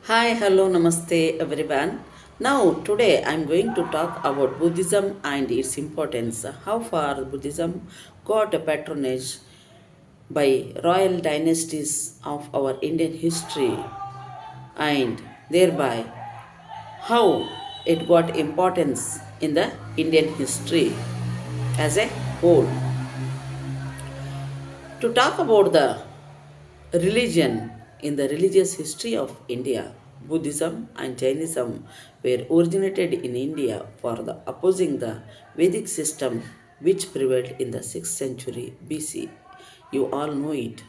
Hi, hello, namaste, everyone. Now, today I'm going to talk about Buddhism and its importance. How far Buddhism got a patronage by royal dynasties of our Indian history, and thereby how it got importance in the Indian history as a whole. To talk about the religion in the religious history of India, Buddhism and Jainism were originated in India for the opposing the Vedic system which prevailed in the 6th century BC. You all know it.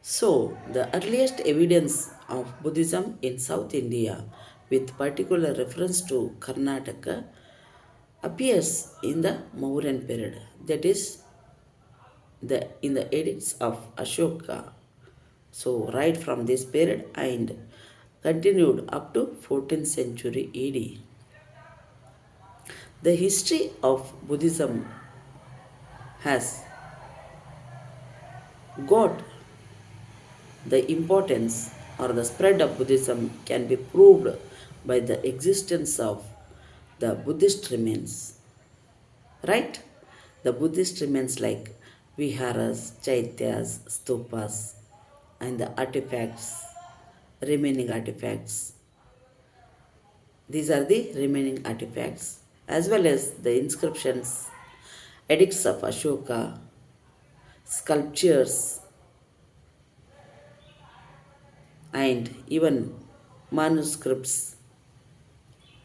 So, the earliest evidence of Buddhism in South India, with particular reference to Karnataka, appears in the Mauryan period, that is, in the edicts of Ashoka. So, right from this period and continued up to 14th century AD. The history of Buddhism has got the importance or the spread of Buddhism can be proved by the existence of the Buddhist remains. Right? The Buddhist remains like viharas, chaityas, stupas, and the artifacts, remaining artifacts. These are the remaining artifacts, as well as the inscriptions, edicts of Ashoka, sculptures, and even manuscripts,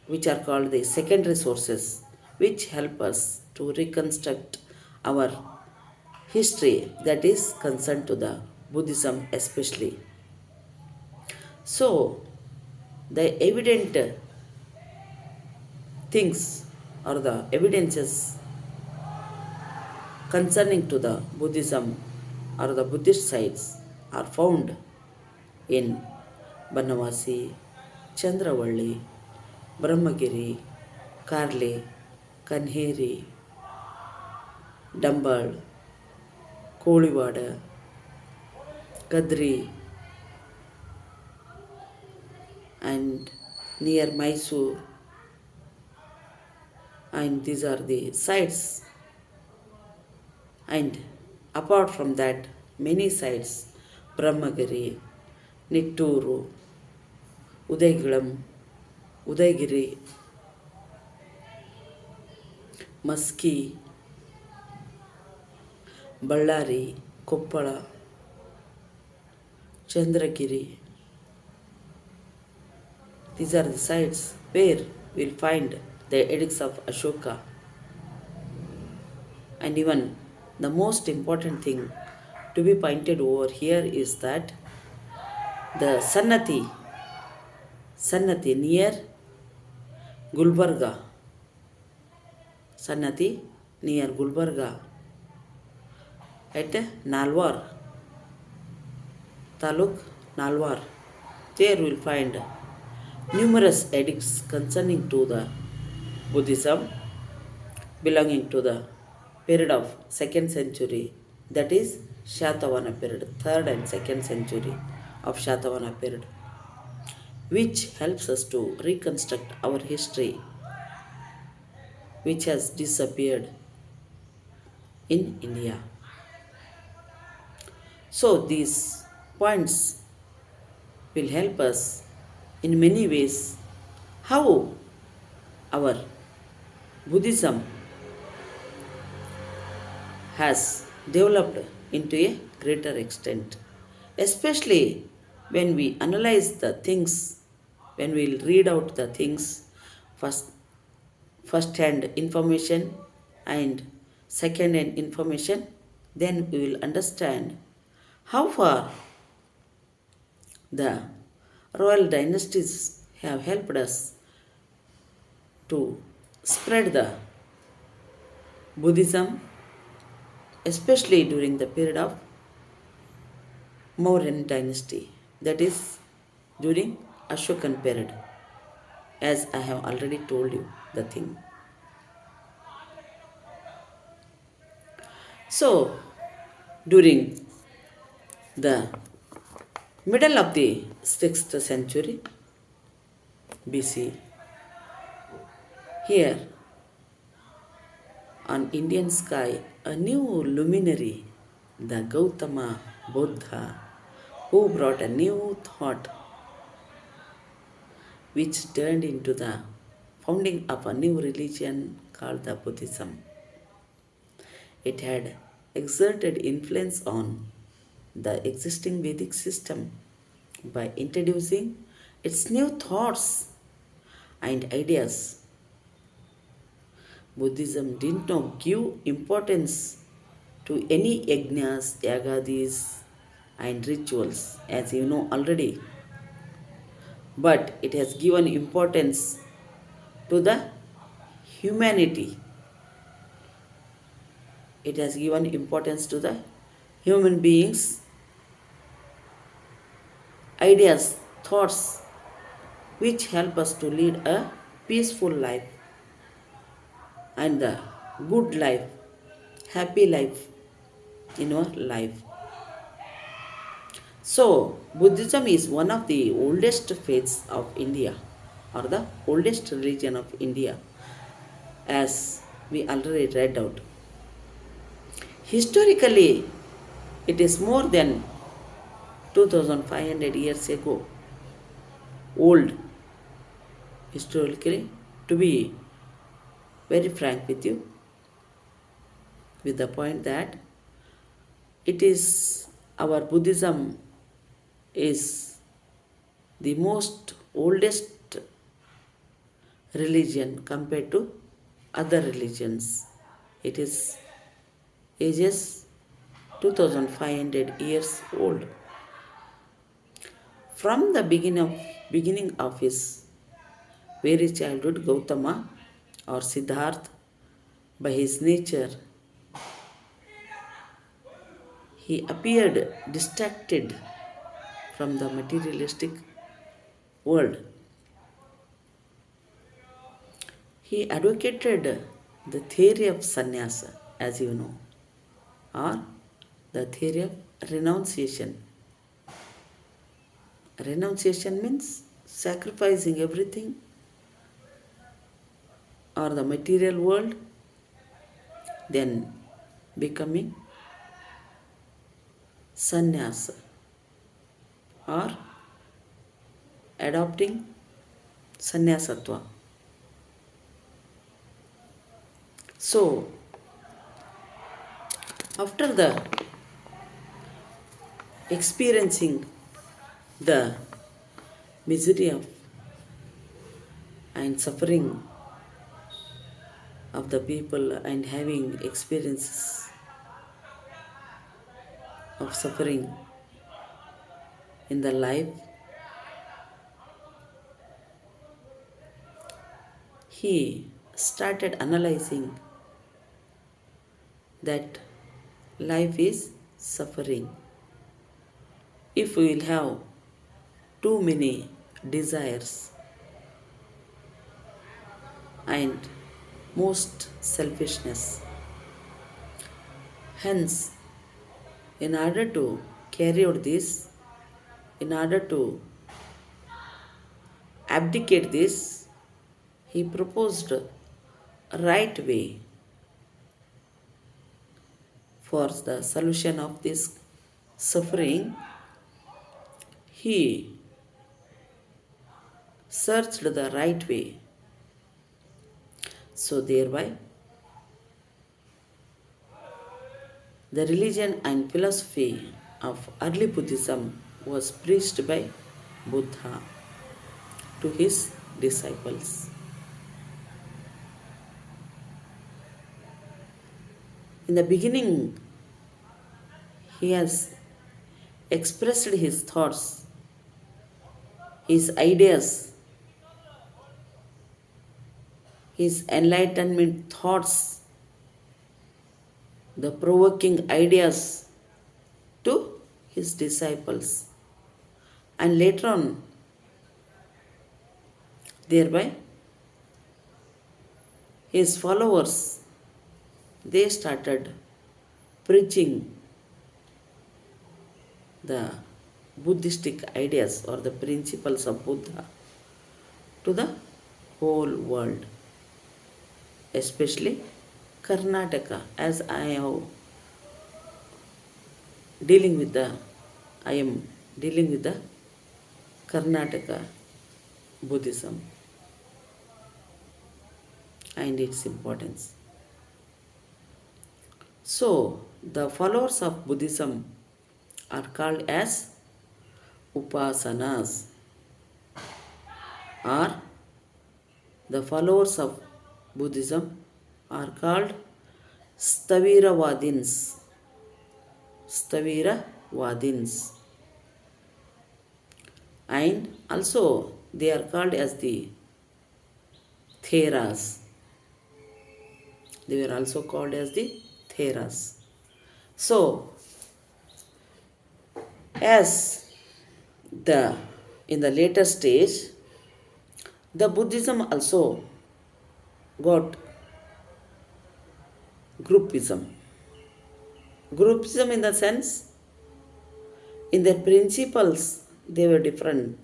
which are called the secondary sources, which help us to reconstruct our history that is concerned to the Buddhism especially. So, the evident things or the evidences concerning to the Buddhism or the Buddhist sites are found in Banavasi, Chandravalli, Brahmagiri, Karli, Kanheri, Dambal, Kolivada, Kadri, and near Mysore, and these are the sites. And apart from that, many sites Brahmagiri, Nitturu, Udaigilam, Udaigiri, Maski, Ballari, Koppala, Chandragiri. These are the sites where we'll find the edicts of Ashoka. And even the most important thing to be pointed over here is that the Sannati near Gulbarga, Sannati near Gulbarga at Nalwar, Taluk Nalwar. There we'll find numerous edicts concerning to the Buddhism belonging to the period of 2nd century, that is Shatavana period, 3rd and 2nd century of Shatavana period, which helps us to reconstruct our history which has disappeared in India. So these points will help us in many ways how our Buddhism has developed into a greater extent, especially when we analyze the things, when we read out the things, first, first hand information and second hand information, then we will understand how far the royal dynasties have helped us to spread the Buddhism, especially during the period of Mauryan dynasty, that is during Ashokan period, as I have already told you the thing. So, during the middle of the 6th century BC. Here on Indian sky, a new luminary, the Gautama Buddha, who brought a new thought which turned into the founding of a new religion called the Buddhism. It had exerted influence on the existing Vedic system by introducing its new thoughts and ideas. Buddhism did not give importance to any yajnas, yagadis, and rituals, as you know already, but it has given importance to the humanity. It has given importance to the human beings, ideas, thoughts, which help us to lead a peaceful life and the good life, happy life in our life. So, Buddhism is one of the oldest faiths of India, or the oldest religion of India, as we already read out. Historically, it is more than 2500 years ago, old historically, to be very frank with you, with the point that it is our Buddhism is the most oldest religion compared to other religions. It is ages 2500 years old. From the beginning of his very childhood, Gautama or Siddhartha, by his nature, he appeared distracted from the materialistic world. He advocated the theory of sannyasa, as you know, or the theory of renunciation. Renunciation means sacrificing everything or the material world, then becoming sannyasa or adopting sannyasatva. So, after the experiencing the misery of and suffering of the people and having experiences of suffering in the life, he started analyzing that life is suffering. If we will have too many desires and most selfishness, hence, in order to carry out this, in order to abdicate this, he proposed a right way for the solution of this suffering. He searched the right way. So, thereby, the religion and philosophy of early Buddhism was preached by Buddha to his disciples. In the beginning, he has expressed his thoughts, his ideas, his enlightenment thoughts, the provoking ideas to his disciples. And later on, thereby, his followers, they started preaching the Buddhistic ideas or the principles of Buddha to the whole world, especially Karnataka, as dealing with the I am dealing with the Karnataka Buddhism and its importance. So, the followers of Buddhism are called as upasanas, or the followers of Buddhism are called Staviravadins. Staviravadins. And also they are called as the Theras. They were also called as the Theras. So, as the in the later stage, the Buddhism also got groupism. Groupism in the sense, in their principles, they were different.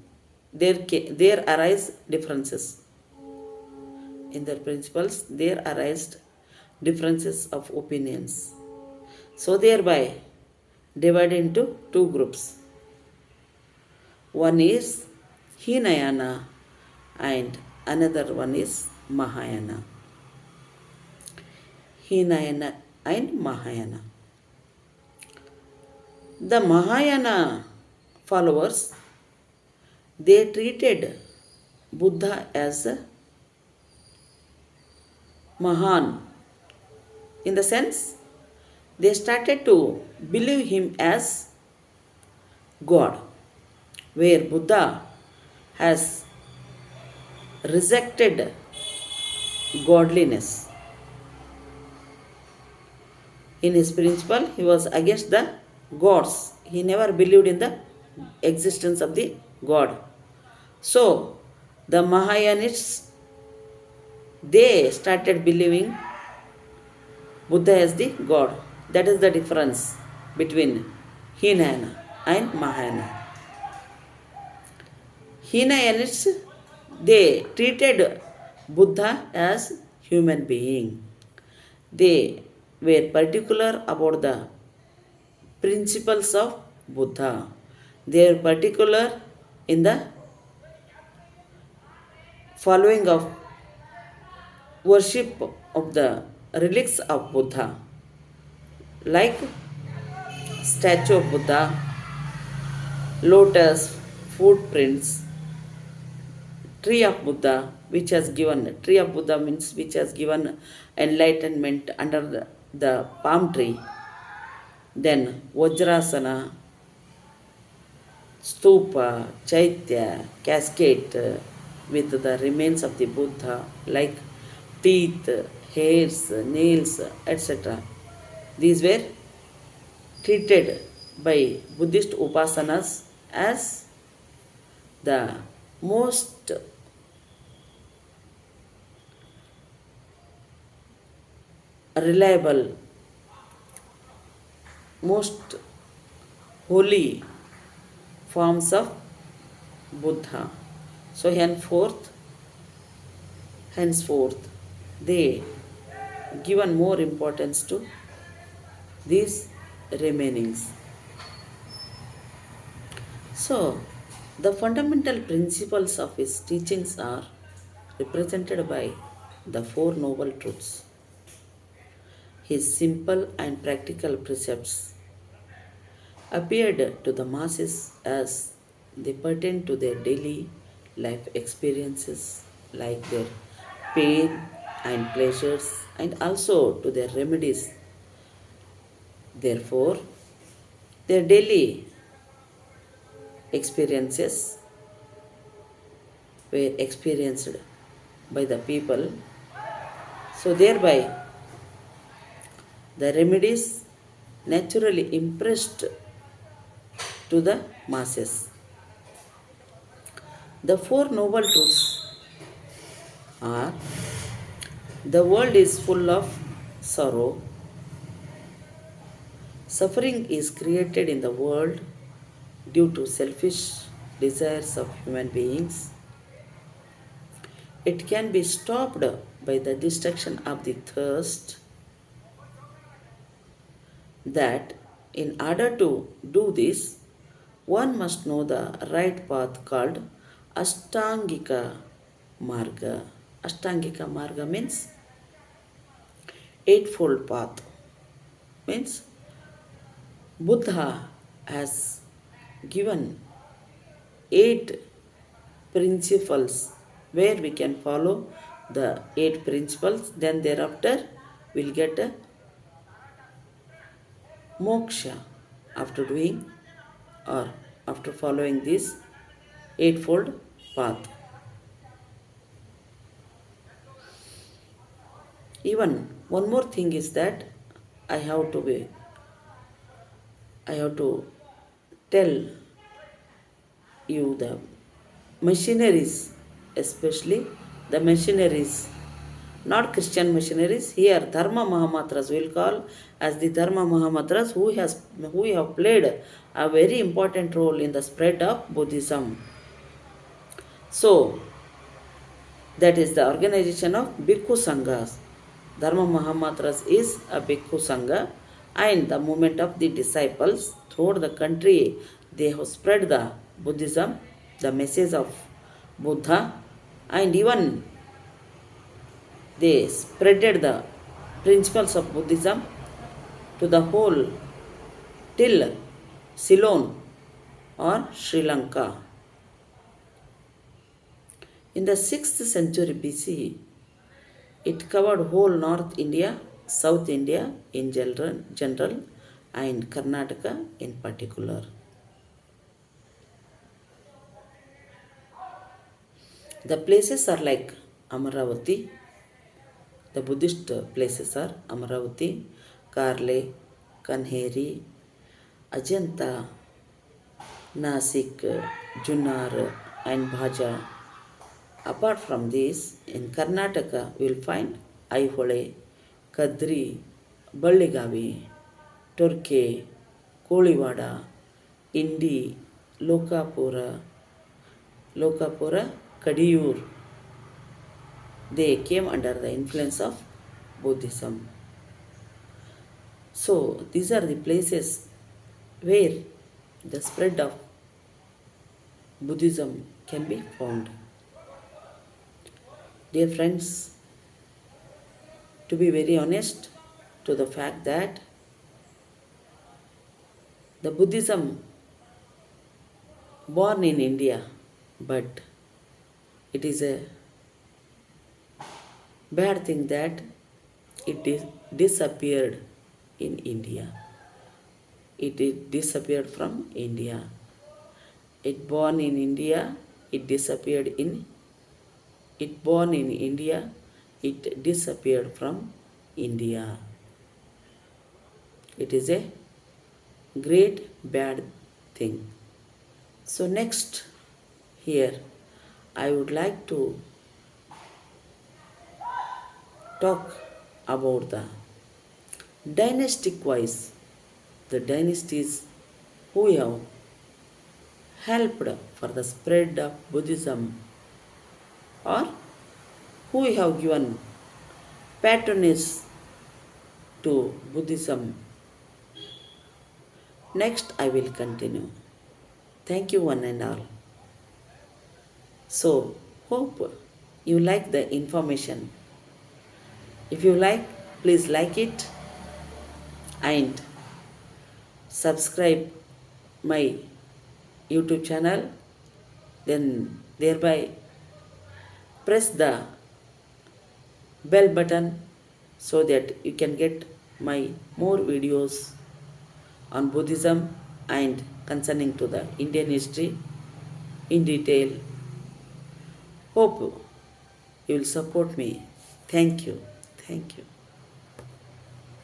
There arise differences. In their principles, there arise differences of opinions. So thereby divided into two groups. One is Hinayana and another one is Mahayana. Hinayana and Mahayana. The Mahayana followers, they treated Buddha as a Mahan, in the sense they started to believe him as God, where Buddha has rejected godliness. In his principle, he was against the gods. He never believed in the existence of the God. So, the Mahayanists, they started believing Buddha as the God. That is the difference between Hinayana and Mahayana. Hinayanists, they treated Buddha as human being. They were particular about the principles of Buddha. They are particular in the following of worship of the relics of Buddha, like statue of Buddha, lotus, footprints, tree of Buddha, which has given, tree of Buddha means which has given enlightenment under the palm tree, then Vajrasana, stupa, chaitya, cascade with the remains of the Buddha, like teeth, hairs, nails, etc. These were treated by Buddhist upasanas as the most reliable, most holy forms of Buddha. So henceforth, they given more importance to these remainings. So, the fundamental principles of his teachings are represented by the Four Noble Truths. His simple and practical precepts appeared to the masses as they pertain to their daily life experiences, like their pain and pleasures, and also to their remedies. Therefore, their daily experiences were experienced by the people. So, thereby, the remedies naturally impressed to the masses. The Four Noble Truths are: the world is full of sorrow. Suffering is created in the world due to selfish desires of human beings. It can be stopped by the destruction of the thirst that in order to do this, one must know the right path called Ashtangika Marga. Ashtangika Marga means eightfold path. Means Buddha has given eight principles where we can follow the eight principles, then thereafter we'll get a moksha after doing or after following this eightfold path. Even one more thing is that I have to be I have to tell you the missionaries, especially the missionaries, not Christian missionaries. Here, Dharma Mahamatras will call as the Dharma Mahamatras who have played a very important role in the spread of Buddhism. So, that is the organization of Bhikkhu Sanghas. Dharma Mahamatras is a Bhikkhu Sangha, and the movement of the disciples throughout the country, they have spread the Buddhism, the message of Buddha, and even they spreaded the principles of Buddhism to the whole till Ceylon or Sri Lanka. In the 6th century BC, it covered whole North India, South India in general and Karnataka in particular. The places are like Amaravati. The Buddhist places are Amaravati, Karle, Kanheri, Ajanta, Nasik, Junnar, and Bhaja. Apart from this, in Karnataka, we will find Aihole, Kadri, Balligavi, Turke, Kolivada, Indi, Lokapura, Kadiyur. They came under the influence of Buddhism. So, these are the places where the spread of Buddhism can be found. Dear friends, to be very honest to the fact that the Buddhism born in India, but it is a bad thing that it disappeared in India. It disappeared from India. It born in India, it disappeared in it born in India, it disappeared from India. It is a great bad thing. So next here I would like to talk about the dynastic wise, the dynasties who have helped for the spread of Buddhism or who have given patronage to Buddhism. Next, I will continue. Thank you, one and all. So, hope you like the information. If you like, please like it and subscribe my YouTube channel. Then, thereby, press the bell button so that you can get my more videos on Buddhism and concerning to the Indian history in detail. Hope you will support me. Thank you. Thank you.